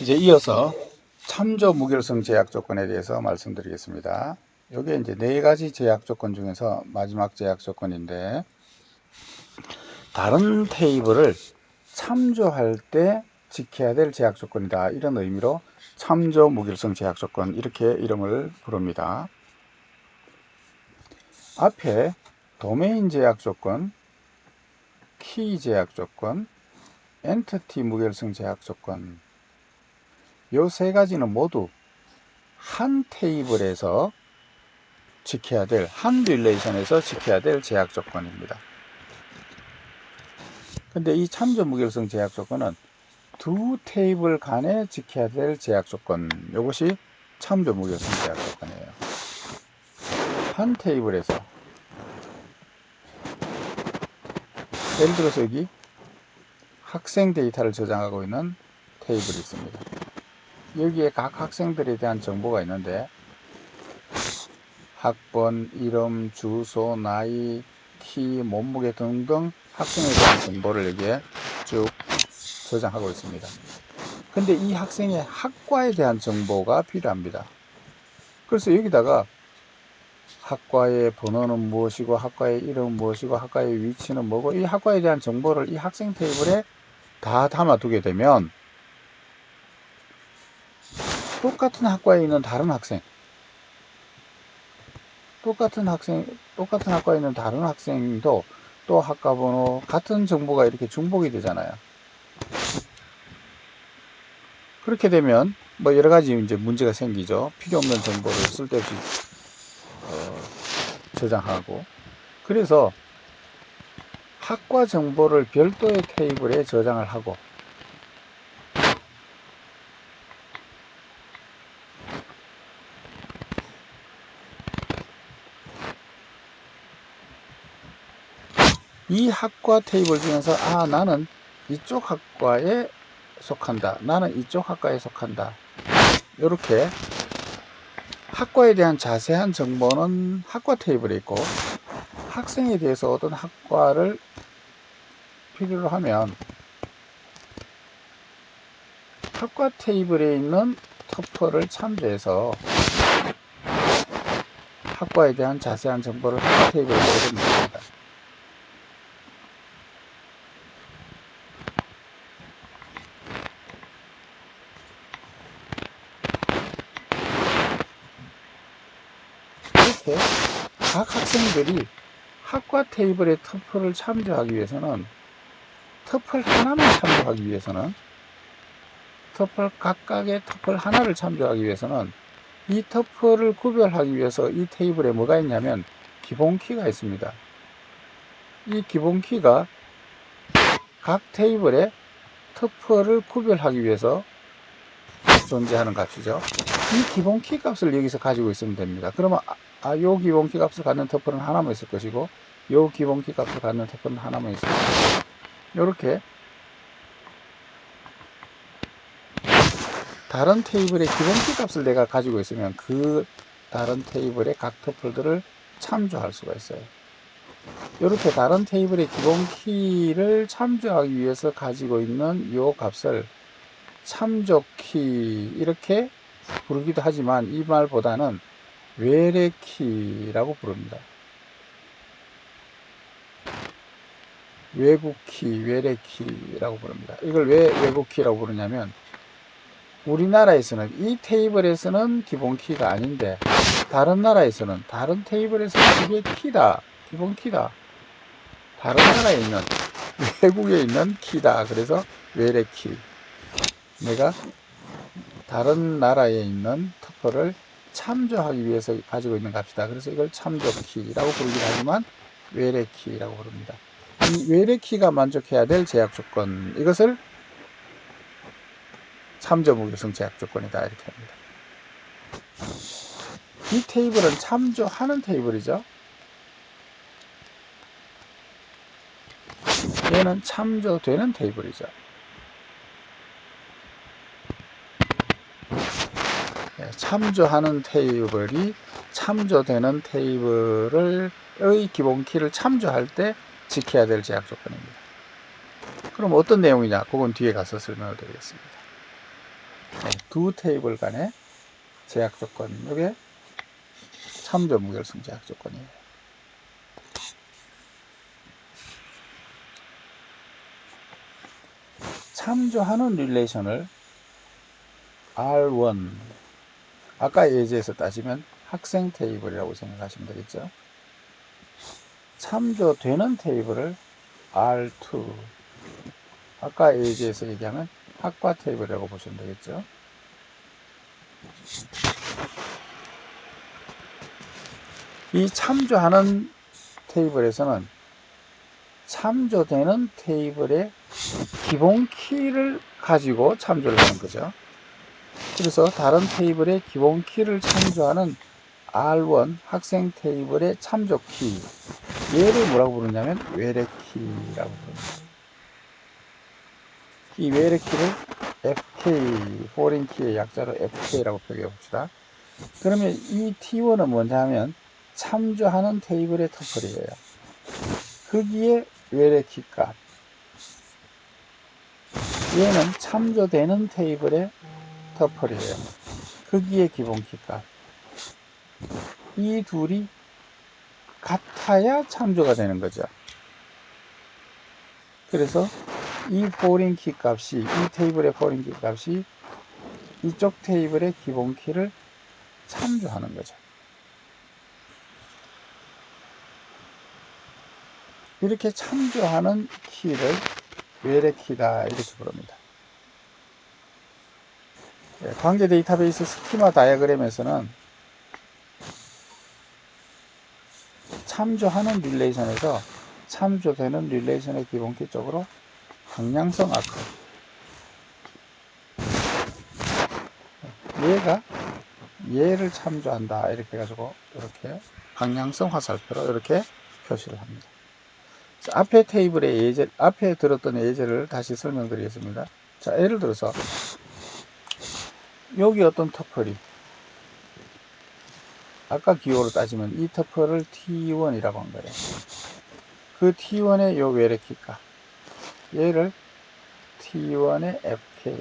이제 이어서 참조 무결성 제약 조건에 대해서 말씀드리겠습니다. 이게 이제 네 가지 제약 조건 중에서 마지막 제약 조건인데, 다른 테이블을 참조할 때 지켜야 될 제약 조건이다, 이런 의미로 참조 무결성 제약 조건, 이렇게 이름을 부릅니다. 앞에 도메인 제약 조건, 키 제약 조건, 엔티티 무결성 제약 조건, 요 세 가지는 모두 한 테이블에서 지켜야 될, 한 릴레이션에서 지켜야 될 제약 조건입니다. 근데 이 참조 무결성 제약 조건은 두 테이블 간에 지켜야 될 제약 조건, 이것이 참조 무결성 제약 조건이에요. 한 테이블에서, 예를 들어서 여기 학생 데이터를 저장하고 있는 테이블이 있습니다. 여기에 각 학생들에 대한 정보가 있는데, 학번, 이름, 주소, 나이, 키, 몸무게 등등 학생에 대한 정보를 여기에 쭉 저장하고 있습니다. 근데 이 학생의 학과에 대한 정보가 필요합니다. 그래서 여기다가 학과의 번호는 무엇이고, 학과의 이름은 무엇이고, 학과의 위치는 뭐고, 이 학과에 대한 정보를 이 학생 테이블에 다 담아두게 되면, 똑같은 학과에 있는 다른 학생, 똑같은 학과에 있는 다른 학생도 또 학과 번호, 같은 정보가 이렇게 중복이 되잖아요. 그렇게 되면 뭐 여러 가지 이제 문제가 생기죠. 필요 없는 정보를 쓸데없이 저장하고. 그래서 학과 정보를 별도의 테이블에 저장을 하고, 이 학과 테이블 중에서 나는 이쪽 학과에 속한다, 나는 이쪽 학과에 속한다, 이렇게 학과에 대한 자세한 정보는 학과 테이블에 있고, 학생에 대해서 어떤 학과를 필요로 하면 학과 테이블에 있는 터프를 참조해서 학과에 대한 자세한 정보를 학과 테이블에 넣어주면 됩니다. 이렇게 각 학생들이 학과 테이블의 터프를 참조하기 위해서는, 터플 하나만 참조하기 위해서는, 각각의 터플 하나를 참조하기 위해서는, 이 터플을 구별하기 위해서 이 테이블에 뭐가 있냐면 기본키가 있습니다. 이 기본키가 각 테이블의 터플을 구별하기 위해서 존재하는 값이죠. 이 기본키 값을 여기서 가지고 있으면 됩니다. 그러면 요 기본키 값을 갖는 터플은 하나만 있을 것이고, 요 기본키 값을 갖는 터플은 하나만 있을 것이고, 요렇게 다른 테이블의 기본키 값을 내가 가지고 있으면 그 다른 테이블의 각 터플들을 참조할 수가 있어요. 이렇게 다른 테이블의 기본키를 참조하기 위해서 가지고 있는 이 값을 참조키, 이렇게 부르기도 하지만 이 말보다는 외래키라고 부릅니다. 외국키, 외래키라고 부릅니다. 이걸 왜 외국키라고 부르냐면, 우리나라에서는 이 테이블에서는 기본키가 아닌데, 다른 나라에서는, 다른 테이블에서는 이게 키다, 기본키다, 다른 나라에 있는, 외국에 있는 키다, 그래서 외래키. 내가 다른 나라에 있는 터프를 참조하기 위해서 가지고 있는 값이다, 그래서 이걸 참조키라고 부르기도 하지만 외래키라고 부릅니다. 이 외래키가 만족해야 될 제약 조건, 이것을 참조 무결성 제약 조건이다, 이렇게 합니다. 이 테이블은 참조하는 테이블이죠. 얘는 참조되는 테이블이죠. 참조하는 테이블이 참조되는 테이블의 기본키를 참조할 때 지켜야 될 제약 조건입니다. 그럼 어떤 내용이냐, 그건 뒤에 가서 설명을 드리겠습니다. 두 테이블 간의 제약 조건, 이게 참조 무결성 제약 조건이에요. 참조하는 릴레이션을 R1, 아까 예제에서 따지면 학생 테이블이라고 생각하시면 되겠죠. 참조되는 테이블을 R2, 아까 예제에서 얘기하면 학과 테이블이라고 보시면 되겠죠. 이 참조하는 테이블에서는 참조되는 테이블의 기본 키를 가지고 참조를 하는 거죠. 그래서 다른 테이블의 기본 키를 참조하는 R1 학생 테이블의 참조 키, 얘를 뭐라고 부르냐면 외래 키라고 부릅니다. 이 외래 키를 FK, 포린 키의 약자로 FK라고 표기해 봅시다. 그러면 이 T1은 뭐냐 하면 참조하는 테이블의 터플이에요. 거기에 외래 키 값, 얘는 참조되는 테이블의 터플이에요. 거기에 기본 키 값. 이 둘이 같아야 참조가 되는 거죠. 그래서 이 포린 키 값이, 이 테이블의 포린 키 값이 이쪽 테이블의 기본 키를 참조하는 거죠. 이렇게 참조하는 키를 외래 키다, 이렇게 부릅니다. 관계 데이터베이스 스키마 다이어그램에서는 참조하는 릴레이션에서 참조되는 릴레이션의 기본키 쪽으로 방향성 아크, 얘가 얘를 참조한다, 이렇게 해가지고 이렇게 방향성 화살표로 이렇게 표시를 합니다. 자, 앞에 테이블의 예제, 앞에 들었던 예제를 다시 설명드리겠습니다. 자, 예를 들어서 여기 어떤 터플이, 아까 기호로 따지면 이 터플을 T1이라고 한 거예요. 그 T1의 요 외래 키값, 얘를 T1의 FK,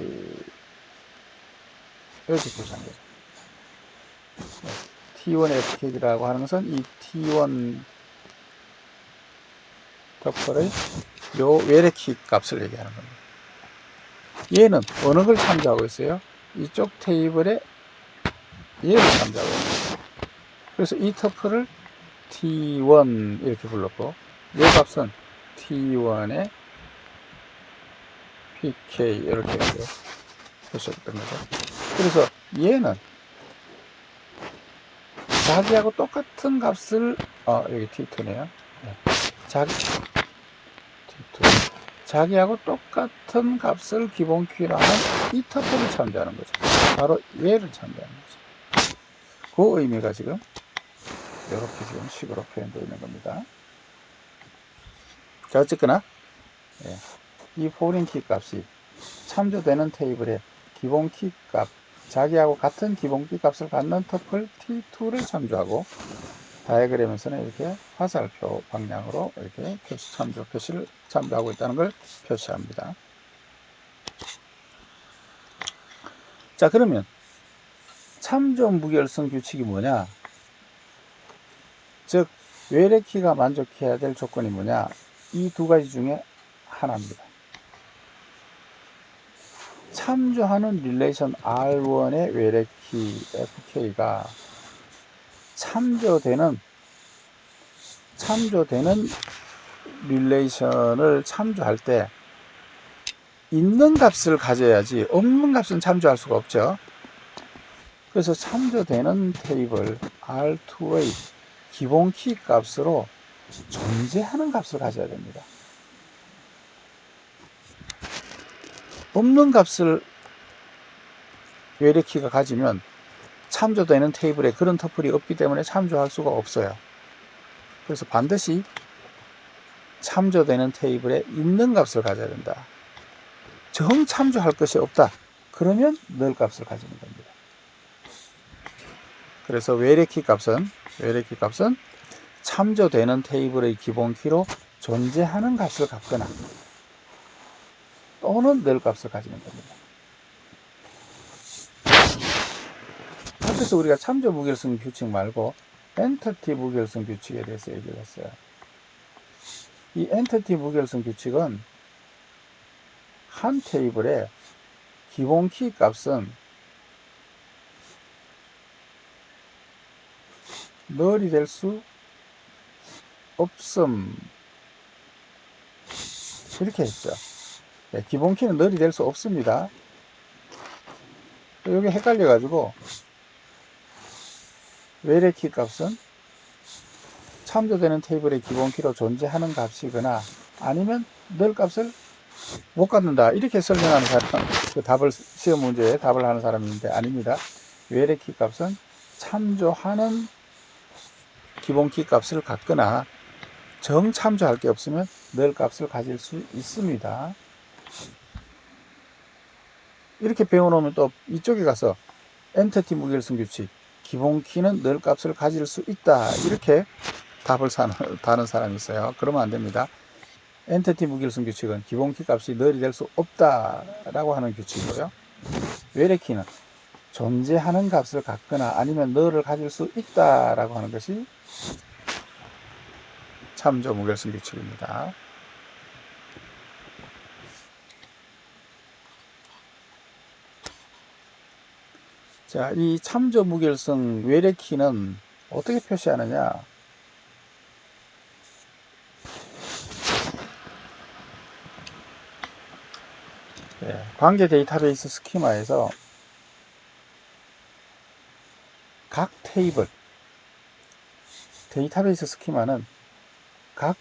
이렇게 표시한 거죠. T1의 FK라고 하는 것은 이 T1 터플의 요 외래 키 값을 얘기하는 겁니다. 얘는 어느 걸 참조하고 있어요? 이쪽 테이블에 얘를 참조하고 있어요. 그래서 이 터플을 T1 이렇게 불렀고, 이 값은 T1의 PK 이렇게 표시했던 거죠. 그래서 얘는 자기하고 똑같은 값을, 여기 T2네요. T2. 자기하고 똑같은 값을 기본 키로 하는 이 터플을 참조하는 거죠. 바로 얘를 참조하는 거죠. 그 의미가 지금 이렇게 지금 식으로 표현되어 있는 겁니다. 자, 어쨌거나 이 포린 키 값이 참조되는 테이블의 기본 키 값, 자기하고 같은 기본 키 값을 갖는 터플 T2를 참조하고, 다이어그램에서는 이렇게 화살표 방향으로 이렇게 참조 표시를 참조하고 있다는 걸 표시합니다. 자, 그러면 참조 무결성 규칙이 뭐냐? 즉 외래 키가 만족해야 될 조건이 뭐냐? 이 두 가지 중에 하나입니다. 참조하는 릴레이션 R1의 외래 키 FK가 참조되는 릴레이션을 참조할 때 있는 값을 가져야지 없는 값은 참조할 수가 없죠. 그래서 참조되는 테이블 R2의 기본 키 값으로 존재하는 값을 가져야 됩니다. 없는 값을 외래 키가 가지면 참조되는 테이블에 그런 터플이 없기 때문에 참조할 수가 없어요. 그래서 반드시 참조되는 테이블에 있는 값을 가져야 된다. 정 참조할 것이 없다. 그러면 늘 값을 가지는 겁니다. 그래서 외래 키 값은 참조되는 테이블의 기본 키로 존재하는 값을 갖거나 또는 늘 값을 가지는 겁니다. 그래서 우리가 참조 무결성 규칙 말고 엔티티 무결성 규칙에 대해서 얘기를 했어요. 이 엔티티 무결성 규칙은 한 테이블의 기본 키 값은 널이 될 수 없음, 이렇게 했죠. 네, 기본 키는 널이 될 수 없습니다. 여기 헷갈려 가지고 외래 키 값은 참조되는 테이블의 기본 키로 존재하는 값이거나 아니면 널 값을 못 갖는다, 이렇게 설명하는 사람, 그 답을, 시험 문제에 답을 하는 사람이 있는데 아닙니다. 외래 키 값은 참조하는 기본 키 값을 갖거나 정참조할 게 없으면 널 값을 가질 수 있습니다. 이렇게 배워놓으면 또 이쪽에 가서 엔티티 무결성 규칙, 기본 키는 널 값을 가질 수 있다, 이렇게 답을 다는 사람이 있어요. 그러면 안 됩니다. 엔티티 무결성 규칙은 기본 키 값이 널이 될 수 없다라고 하는 규칙이고요. 외래 키는 존재하는 값을 갖거나 아니면 널을 가질 수 있다라고 하는 것이 참조 무결성 규칙입니다. 자, 이 참조 무결성 외래 키는 어떻게 표시하느냐? 네, 관계 데이터베이스 스키마에서 각 테이블, 데이터베이스 스키마는 각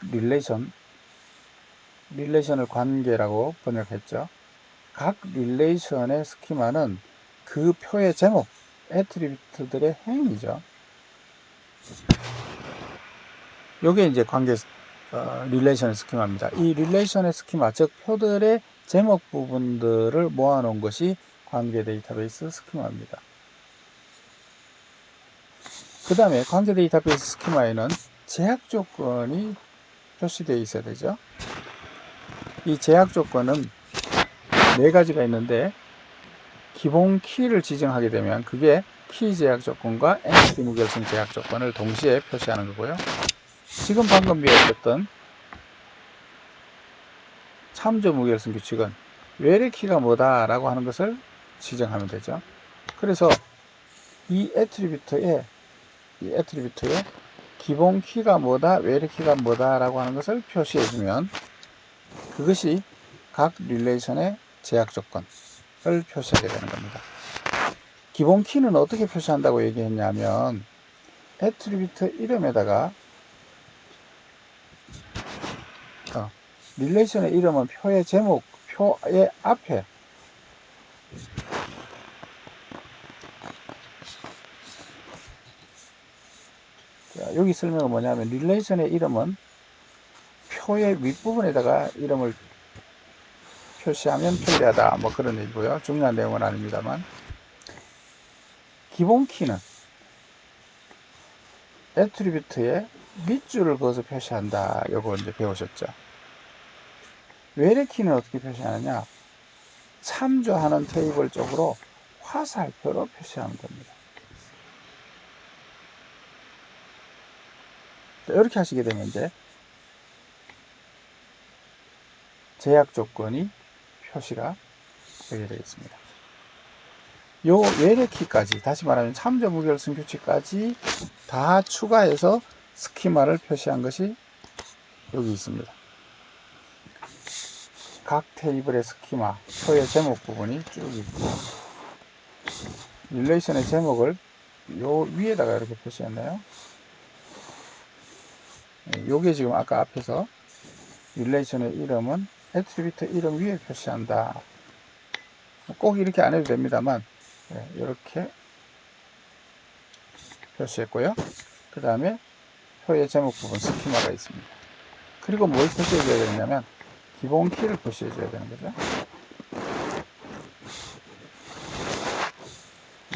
릴레이션을 관계라고 번역했죠. 각 릴레이션의 스키마는 그 표의 제목, 애트리뷰트들의 행이죠. 요게 이제 관계 릴레이션의 스키마입니다. 이 릴레이션의 스키마, 즉 표들의 제목 부분들을 모아놓은 것이 관계 데이터베이스 스키마입니다. 그 다음에 관계 데이터베이스 스키마에는 제약 조건이 표시되어 있어야 되죠. 이 제약 조건은 네 가지가 있는데, 기본 키를 지정하게 되면 그게 키 제약 조건과 엔티티 무결성 제약 조건을 동시에 표시하는 거고요. 지금 방금 배웠던 참조 무결성 규칙은 외래 키가 뭐다 라고 하는 것을 지정하면 되죠. 그래서 이 애트리뷰트에 기본 키가 뭐다, 외래 키가 뭐다 라고 하는 것을 표시해 주면 그것이 각 릴레이션의 제약 조건을 표시하게 되는 겁니다. 기본 키는 어떻게 표시한다고 얘기했냐면, 애트리뷰트 이름에다가 릴레이션의 이름은 표의 제목, 표의 앞에 자, 여기 설명은 뭐냐면, 릴레이션의 이름은 표의 윗부분에다가 이름을 표시하면 편리하다, 뭐 그런 얘기고요. 중요한 내용은 아닙니다만, 기본 키는 애트리뷰트의 밑줄을 그어서 표시한다, 요거 이제 배우셨죠. 외래 키는 어떻게 표시하느냐, 참조하는 테이블 쪽으로 화살표로 표시하면 됩니다. 이렇게 하시게 되면 이제 제약 조건이 표시가 되게 되겠습니다. 요 외래 키까지, 다시 말하면 참조 무결성 규칙까지 다 추가해서 스키마를 표시한 것이 여기 있습니다. 각 테이블의 스키마, 표의 제목 부분이 쭉 있고, 릴레이션의 제목을 요 위에다가 이렇게 표시했네요. 요게 지금 아까 앞에서 릴레이션의 이름은 애트리뷰트 이름 위에 표시한다. 꼭 이렇게 안 해도 됩니다만, 이렇게 표시했고요. 그 다음에 표의 제목 부분 스키마가 있습니다. 그리고 뭘 표시해 줘야 되냐면 기본 키를 표시해 줘야 되는 거죠.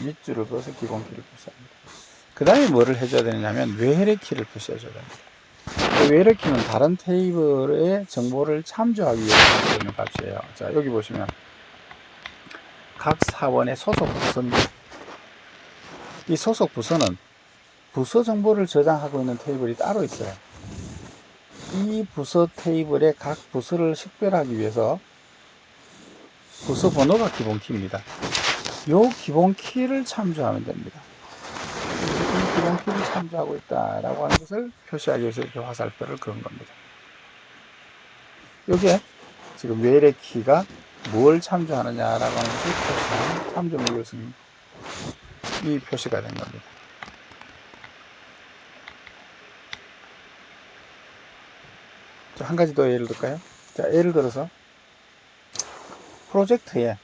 밑줄을 그어서 기본 키를 표시합니다. 그 다음에 뭐를 해줘야 되냐면 외래 키를 표시해 줘야 됩니다. 외래 키는 다른 테이블의 정보를 참조하기 위해서 만드는 값이에요. 자, 여기 보시면 각 사원의 소속 선비, 이 소속 부서는 부서 정보를 저장하고 있는 테이블이 따로 있어요. 이 부서 테이블의 각 부서를 식별하기 위해서 부서 번호가 기본 키입니다. 이 기본 키를 참조하면 됩니다. 이 기본 키를 참조하고 있다라고 하는 것을 표시하기 위해서 이렇게 화살표를 그은 겁니다. 이게 지금 외래 키가 뭘 참조하느냐라고 하는 것을 표시한 참조 무결성이 표시가 된 겁니다. 자, 한 가지 더 예를 들까요? 자, 예를 들어서 프로젝트에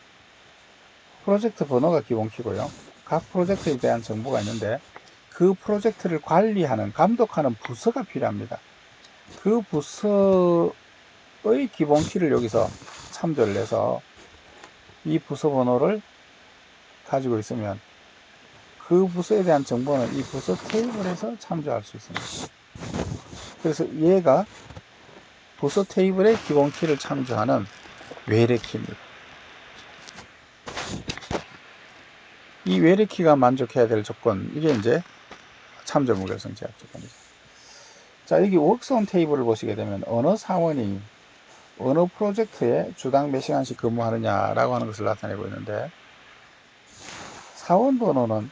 프로젝트 번호가 기본 키고요. 각 프로젝트에 대한 정보가 있는데 그 프로젝트를 관리하는, 감독하는 부서가 필요합니다. 그 부서의 기본 키를 여기서 참조를 해서 이 부서 번호를 가지고 있으면 그 부서에 대한 정보는 이 부서 테이블에서 참조할 수 있습니다. 그래서 얘가 부서 테이블의 기본 키를 참조하는 외래 키입니다. 이 외래 키가 만족해야 될 조건, 이게 이제 참조 무결성 제약 조건이죠. 자, 여기 워크온 테이블을 보시게 되면 어느 사원이 어느 프로젝트에 주당 몇 시간씩 근무하느냐라고 하는 것을 나타내고 있는데, 사원 번호는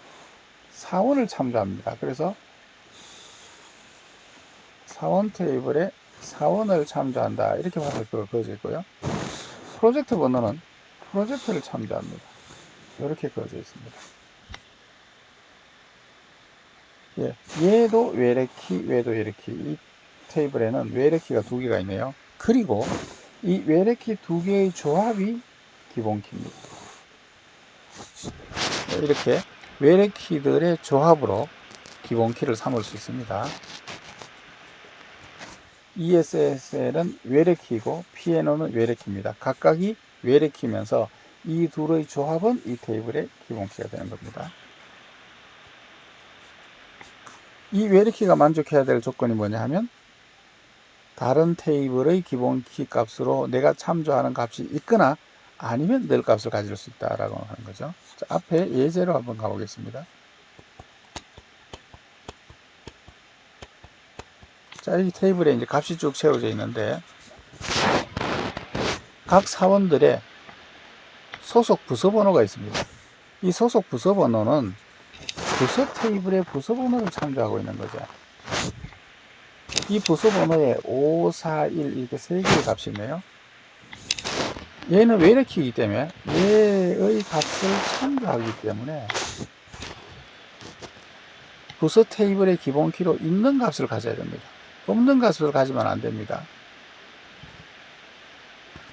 사원을 참조합니다. 그래서 사원 테이블에 사원을 참조한다, 이렇게 화살표가 그어져 있고요. 프로젝트 번호는 프로젝트를 참조합니다. 이렇게 그어져 있습니다. 예, 얘도 외래키, 얘도 외래키. 이 테이블에는 외래키가 두 개가 있네요. 그리고 이 외래키 두 개의 조합이 기본키입니다. 이렇게 외래키들의 조합으로 기본키를 삼을 수 있습니다. ESSL은 외래키이고 PNO는 외래키입니다. 각각이 외래키면서 이 둘의 조합은 이 테이블의 기본키가 되는 겁니다. 이 외래키가 만족해야 될 조건이 뭐냐 하면, 다른 테이블의 기본키 값으로 내가 참조하는 값이 있거나 아니면 늘 값을 가질 수 있다라고 하는 거죠. 자, 앞에 예제로 한번 가보겠습니다. 자, 이 테이블에 이제 값이 쭉 채워져 있는데, 각 사원들의 소속 부서 번호가 있습니다. 이 소속 부서 번호는 부서 테이블의 부서 번호를 참조하고 있는 거죠. 이 부서 번호에 5, 4, 1 이렇게 세 개의 값이 있네요. 얘는 외래키이기 때문에 얘의 값을 참조하기 때문에 부서 테이블의 기본키로 있는 값을 가져야 됩니다. 없는 값을 가지면 안 됩니다.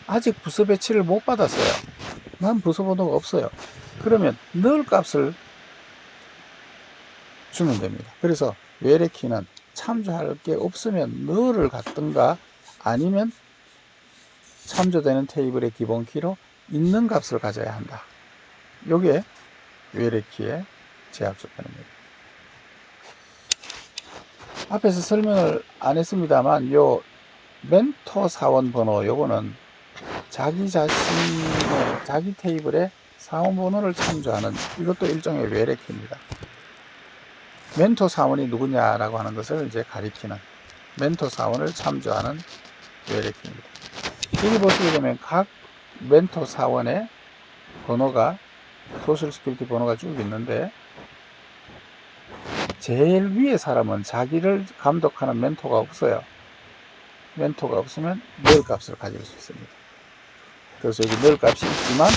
아직 부서 배치를 못 받았어요. 난 부서 번호가 없어요. 그러면 늘 값을 주면 됩니다. 그래서 외래키는 참조할 게 없으면 늘을 갖든가 아니면 참조되는 테이블의 기본키로 있는 값을 가져야 한다. 이게 외래키의 제약 조건입니다. 앞에서 설명을 안 했습니다만 요 멘토 사원 번호, 요거는 자기 자신의 자기 테이블의 사원 번호를 참조하는, 이것도 일종의 외래키입니다. 멘토 사원이 누구냐라고 하는 것을 이제 가리키는 멘토 사원을 참조하는 외래키입니다. 여기 보시게 되면 각 멘토 사원의 번호가, 소셜 시큐리티 번호가 쭉 있는데, 제일 위에 사람은 자기를 감독하는 멘토가 없어요. 멘토가 없으면 늘 값을 가질 수 있습니다. 그래서 여기 늘 값이 있지만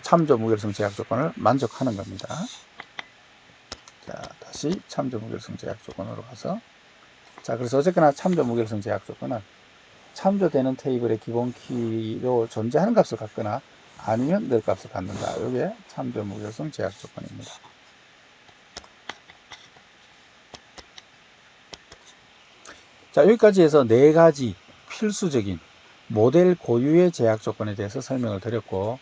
참조 무결성 제약 조건을 만족하는 겁니다. 자, 다시 참조 무결성 제약 조건으로 가서, 자, 그래서 어쨌거나 참조 무결성 제약 조건은 참조되는 테이블의 기본키로 존재하는 값을 갖거나 아니면 늘 값을 갖는다. 이게 참조 무결성 제약 조건입니다. 자, 여기까지 해서 네 가지 필수적인 모델 고유의 제약 조건에 대해서 설명을 드렸고,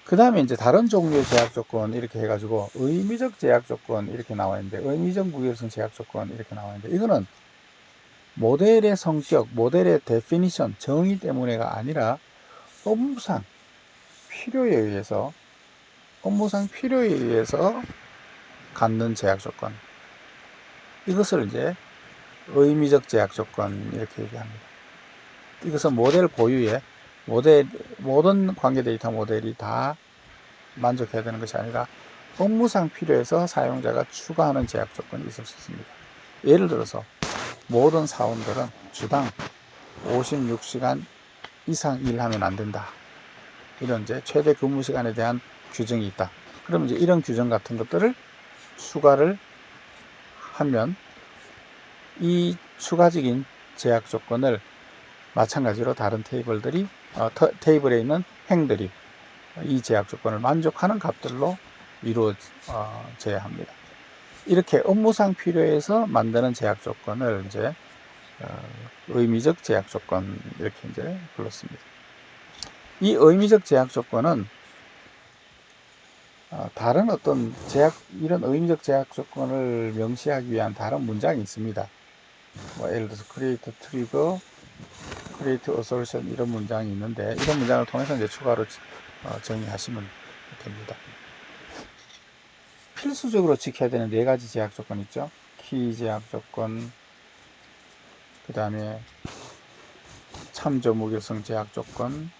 그 다음에 이제 다른 종류의 제약 조건 이렇게 해가지고 의미적 제약 조건 이렇게 나와 있는데, 의미적 무결성 제약 조건 이렇게 나와 있는데, 이거는 모델의 성격, 모델의 데피니션, 정의 때문에가 아니라 업무상 필요에 의해서 갖는 제약 조건, 이것을 이제 의미적 제약 조건 이렇게 얘기합니다. 이것은 모델 고유의 모든 관계 데이터 모델이 다 만족해야 되는 것이 아니라 업무상 필요해서 사용자가 추가하는 제약 조건이 있을 수 있습니다. 예를 들어서 모든 사원들은 주당 56시간 이상 일하면 안 된다. 이런 이제 최대 근무 시간에 대한 규정이 있다. 그러면 이제 이런 규정 같은 것들을 추가를 하면 이 추가적인 제약 조건을 마찬가지로 다른 테이블들이 테이블에 있는 행들이 이 제약 조건을 만족하는 값들로 이루어져야 합니다. 이렇게 업무상 필요해서 만드는 제약 조건을 이제 의미적 제약 조건 이렇게 이제 불렀습니다. 이 의미적 제약 조건은 다른 어떤 이런 의미적 제약 조건을 명시하기 위한 다른 문장이 있습니다. 예를 들어서 create trigger, create assertion 이런 문장이 있는데 이런 문장을 통해서 이제 추가로 정의하시면 됩니다. 필수적으로 지켜야 되는 4가지 제약 조건 있죠. 키 제약 조건, 그 다음에 참조 무결성 제약 조건,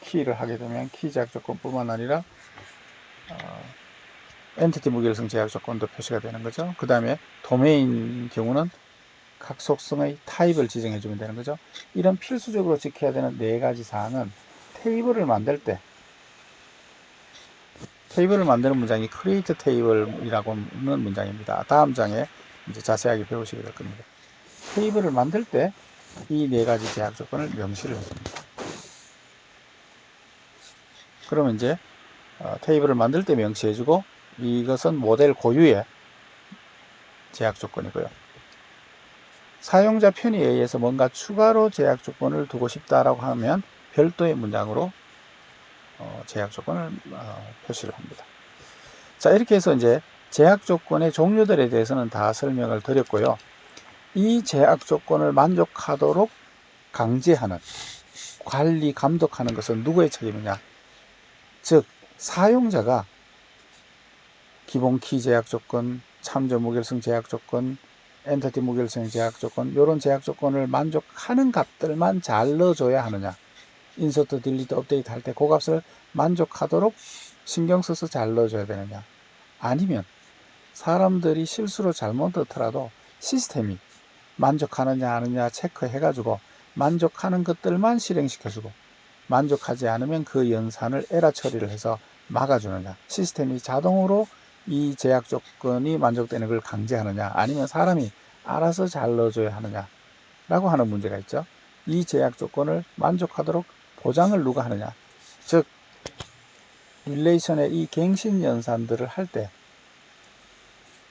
키를 하게 되면 키 제약 조건뿐만 아니라 엔티티 무결성 제약 조건도 표시가 되는 거죠. 그 다음에 도메인 경우는 각 속성의 타입을 지정해 주면 되는 거죠. 이런 필수적으로 지켜야 되는 4가지 사항은 테이블을 만들 때 테이블을 만드는 문장이 create table이라고 하는 문장입니다. 다음 장에 이제 자세하게 배우시게 될 겁니다. 테이블을 만들 때 이 4가지 제약 조건을 명시를 해줍니다. 그러면 이제 테이블을 만들 때 명시해주고 이것은 모델 고유의 제약 조건이고요. 사용자 편의에 의해서 뭔가 추가로 제약 조건을 두고 싶다라고 하면 별도의 문장으로 제약 조건을 표시를 합니다. 자, 이렇게 해서 이제 제약 조건의 종류들에 대해서는 다 설명을 드렸고요. 이 제약 조건을 만족하도록 강제하는, 관리, 감독하는 것은 누구의 책임이냐? 즉, 사용자가 기본 키 제약 조건, 참조 무결성 제약 조건, 엔티티 무결성 제약 조건, 이런 제약 조건을 만족하는 값들만 잘 넣어줘야 하느냐? 인서트, 딜리트, 업데이트 할 때 그 값을 만족하도록 신경 써서 잘 넣어줘야 되느냐? 아니면 사람들이 실수로 잘못 넣더라도 시스템이 만족하느냐 아느냐 체크해가지고 만족하는 것들만 실행시켜주고 만족하지 않으면 그 연산을 에러 처리를 해서 막아주느냐, 시스템이 자동으로 이 제약 조건이 만족되는 걸 강제하느냐, 아니면 사람이 알아서 잘 넣어줘야 하느냐 라고 하는 문제가 있죠. 이 제약 조건을 만족하도록 보장을 누가 하느냐, 즉 릴레이션의 이 갱신 연산들을 할 때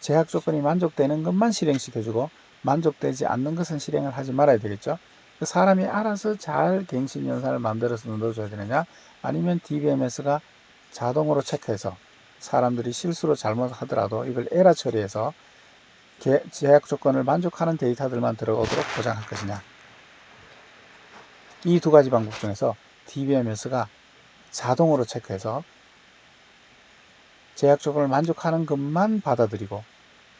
제약 조건이 만족되는 것만 실행시켜주고 만족되지 않는 것은 실행을 하지 말아야 되겠죠. 사람이 알아서 잘 갱신 연산을 만들어서 넣어줘야 되느냐, 아니면 DBMS가 자동으로 체크해서 사람들이 실수로 잘못하더라도 이걸 에러 처리해서 제약 조건을 만족하는 데이터들만 들어오도록 보장할 것이냐. 이 2가지 방법 중에서 DBMS가 자동으로 체크해서 제약 조건을 만족하는 것만 받아들이고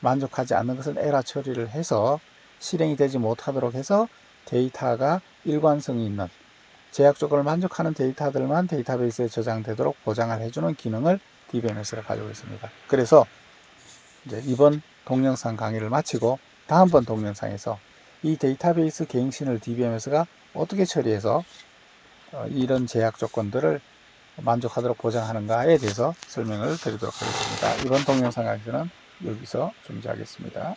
만족하지 않는 것은 에러 처리를 해서 실행이 되지 못하도록 해서 데이터가 일관성이 있는 제약 조건을 만족하는 데이터들만 데이터베이스에 저장되도록 보장을 해주는 기능을 DBMS가 가지고 있습니다. 그래서 이제 이번 동영상 강의를 마치고 다음번 동영상에서 이 데이터베이스 갱신을 DBMS가 어떻게 처리해서 이런 제약 조건들을 만족하도록 보장하는가에 대해서 설명을 드리도록 하겠습니다. 이번 동영상 강의는 여기서 중지하겠습니다.